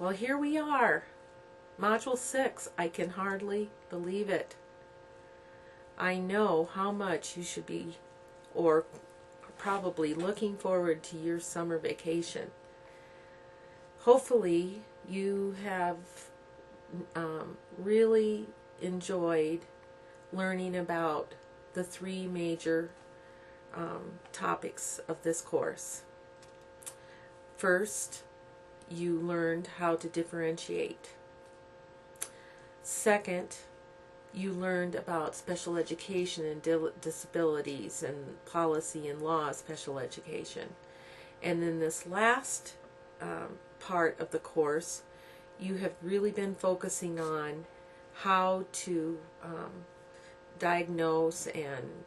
Well, here we are. Module 6. I can hardly believe it. I know how much you should be, or probably looking forward to your summer vacation. Hopefully you have really enjoyed learning about the three major topics of this course. First, you learned how to differentiate. Second, you learned about special education and disabilities and policy and law of special education. And in this last part of the course, you have really been focusing on how to diagnose and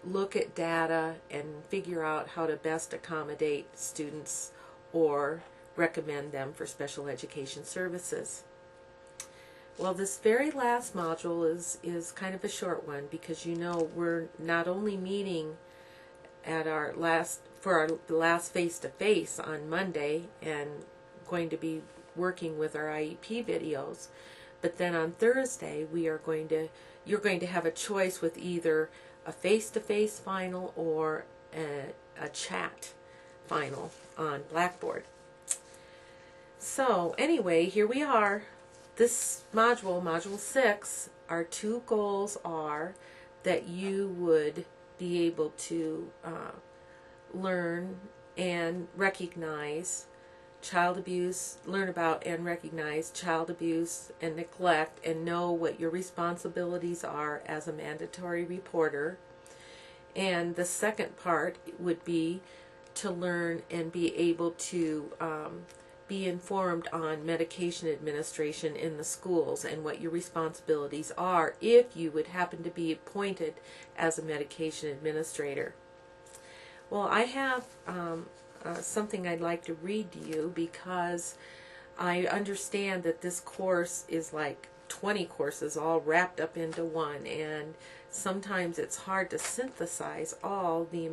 look at data and figure out how to best accommodate students or recommend them for special education services. Well, this very last module is kind of a short one, because you know we're not only meeting at our last face-to-face on Monday and going to be working with our IEP videos, but then on Thursday you're going to have a choice with either a face-to-face final or a chat final on Blackboard. So anyway, here we are. This module, Module 6, our two goals are that you would be able to learn and recognize child abuse, learn about and recognize child abuse and neglect, and know what your responsibilities are as a mandatory reporter. And the second part would be to learn and be able to be informed on medication administration in the schools and what your responsibilities are if you would happen to be appointed as a medication administrator. Well, I have something I'd like to read to you, because I understand that this course is like 20 courses all wrapped up into one, and sometimes it's hard to synthesize all the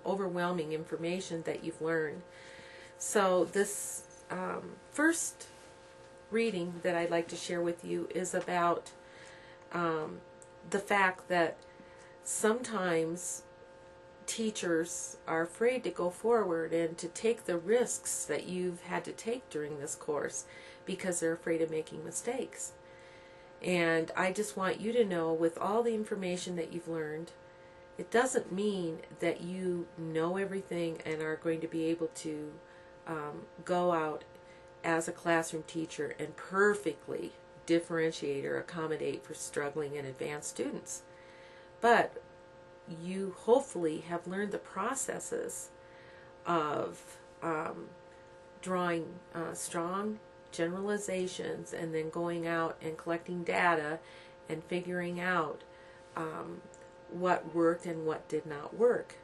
overwhelming information that you've learned. So this first reading that I'd like to share with you is about the fact that sometimes teachers are afraid to go forward and to take the risks that you've had to take during this course because they're afraid of making mistakes. And I just want you to know, with all the information that you've learned, it doesn't mean that you know everything and are going to be able to go out as a classroom teacher and perfectly differentiate or accommodate for struggling and advanced students. But you hopefully have learned the processes of drawing strong generalizations and then going out and collecting data and figuring out what worked and what did not work.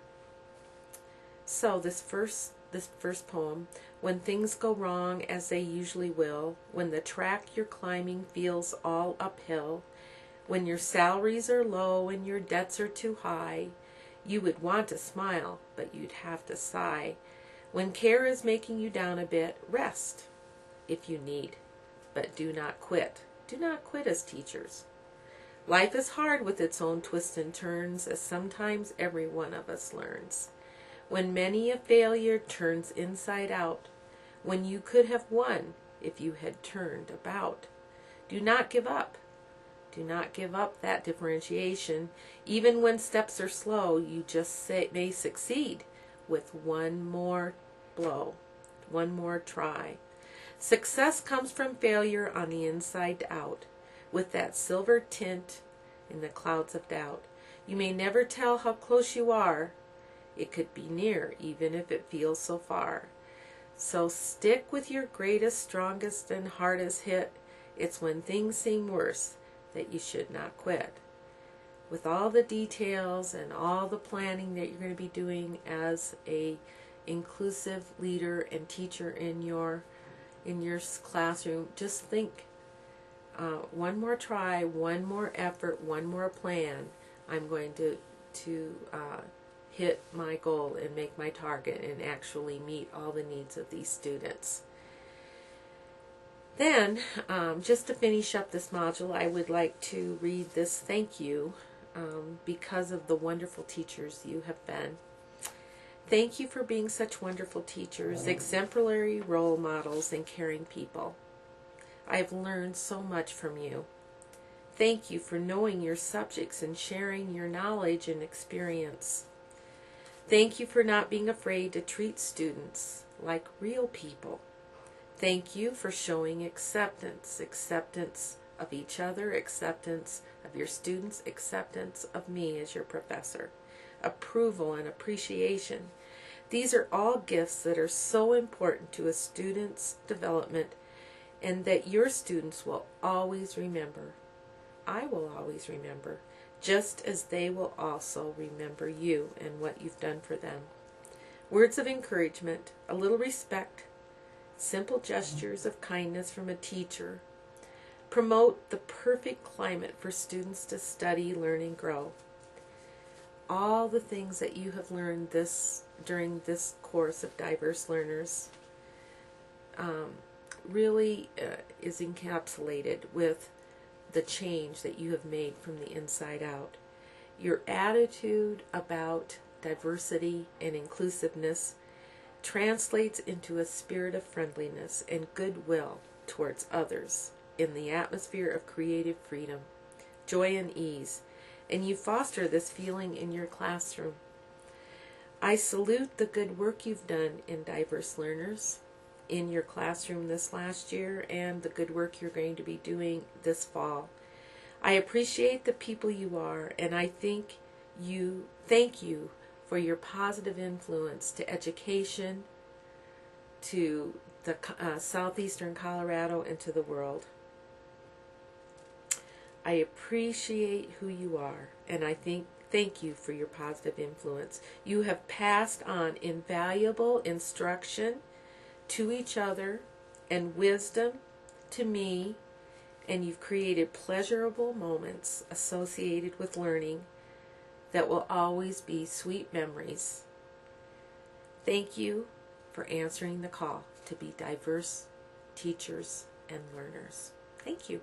So this first poem: when things go wrong, as they usually will, when the track you're climbing feels all uphill, when your salaries are low and your debts are too high, you would want to smile, but you'd have to sigh. When care is making you down a bit, rest if you need, but do not quit. Do not quit as teachers. Life is hard with its own twists and turns, as sometimes every one of us learns. When many a failure turns inside out, when you could have won if you had turned about. Do not give up. Do not give up that differentiation. Even when steps are slow, you just may succeed with one more blow, one more try. Success comes from failure on the inside out, with that silver tint in the clouds of doubt. You may never tell how close you are. It could be near, even if it feels so far. So stick with your greatest, strongest, and hardest hit. It's when things seem worse that you should not quit. With all the details and all the planning that you're going to be doing as a inclusive leader and teacher in your classroom, just think, one more try, one more effort, one more plan. I'm going to hit my goal and make my target and actually meet all the needs of these students. Then, just to finish up this module, I would like to read this thank you because of the wonderful teachers you have been. Thank you for being such wonderful teachers, exemplary role models, and caring people. I have learned so much from you. Thank you for knowing your subjects and sharing your knowledge and experience. Thank you for not being afraid to treat students like real people. Thank you for showing acceptance, acceptance of each other, acceptance of your students, acceptance of me as your professor, approval and appreciation. These are all gifts that are so important to a student's development and that your students will always remember. I will always remember, just as they will also remember you and what you've done for them. Words of encouragement, a little respect, simple gestures of kindness from a teacher promote the perfect climate for students to study, learn, and grow. All the things that you have learned during this course of Diverse Learners really is encapsulated with the change that you have made from the inside out. Your attitude about diversity and inclusiveness translates into a spirit of friendliness and goodwill towards others in the atmosphere of creative freedom, joy, and ease, and you foster this feeling in your classroom. I salute the good work you've done in Diverse Learners in your classroom this last year and the good work you're going to be doing this fall. I appreciate the people you are, and I thank you for your positive influence to education, to the southeastern Colorado, and to the world. I appreciate who you are, and I thank you for your positive influence. You have passed on invaluable instruction to each other and wisdom to me, and you've created pleasurable moments associated with learning that will always be sweet memories. Thank you for answering the call to be diverse teachers and learners. Thank you.